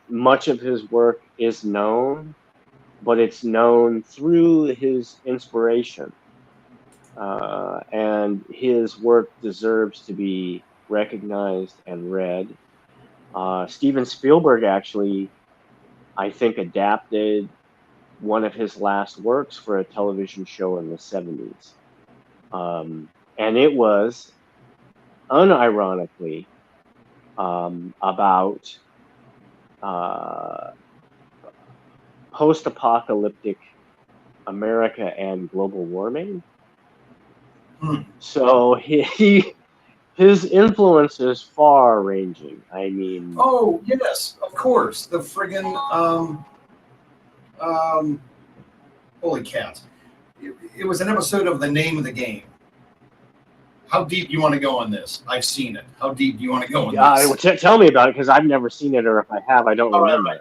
Much of his work is known, but it's known through his inspiration. And his work deserves to be recognized and read. Steven Spielberg actually, I think, adapted one of his last works for a television show in the 70s. And it was, unironically, about post-apocalyptic America and global warming. So his influence is far-ranging. I mean, oh yes, of course, the friggin' holy cats! It was an episode of The Name of the Game. How deep do you want to go on this? I've seen it. How deep do you want to go on this? Tell me about it, because I've never seen it, or if I have, I don't remember. Right.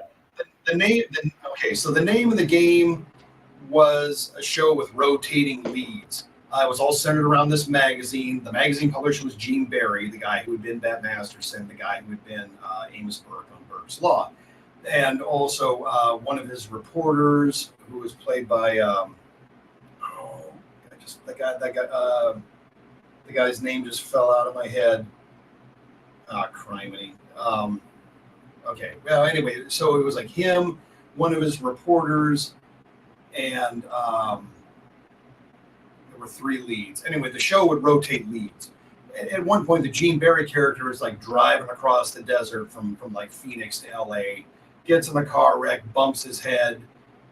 Okay, so The Name of the Game was a show with rotating leads. It was all centered around this magazine. The magazine publisher was Gene Barry, the guy who had been Bat Masterson, the guy who had been Amos Burke on Burke's Law. And also one of his reporters, who was played by the guy's name just fell out of my head. Criminy. Okay. Well, anyway, so it was like him, one of his reporters, and there were 3 leads. Anyway, the show would rotate leads. At one point, the Gene Barry character is like driving across the desert from like Phoenix to LA, gets in a car wreck, bumps his head,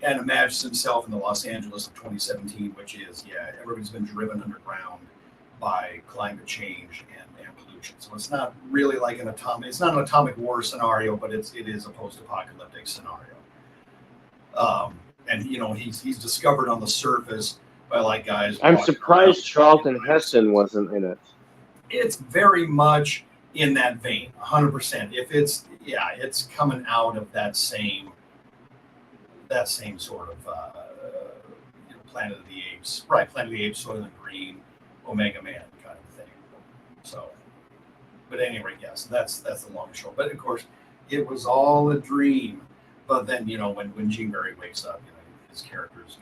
and imagines himself in the Los Angeles of 2017, which is, everybody's been driven underground by climate change and pollution. So it's not really like it's not an atomic war scenario, but it is a post-apocalyptic scenario. And he's discovered on the surface by like guys. I'm surprised Charlton Heston wasn't in it. It's very much in that vein, 100%. If it's coming out of that same sort of Planet of the Apes, right? Planet of the Apes, Soylent Green, Omega Man kind of thing. So, but anyway, yes, that's the long and short. But of course, it was all a dream. But then when Gene Barry wakes up, his character's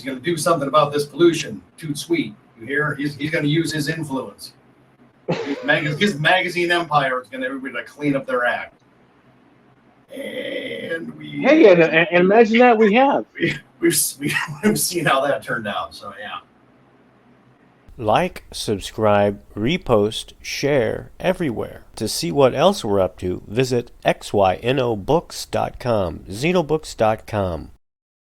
gonna do something about this pollution. Too sweet, you hear? He's gonna use his influence. His magazine empire is gonna everybody to clean up their act. And and imagine that we've seen how that turned out. So yeah. Like, subscribe, repost, share everywhere. To see what else we're up to, visit xynobooks.com, xenobooks.com.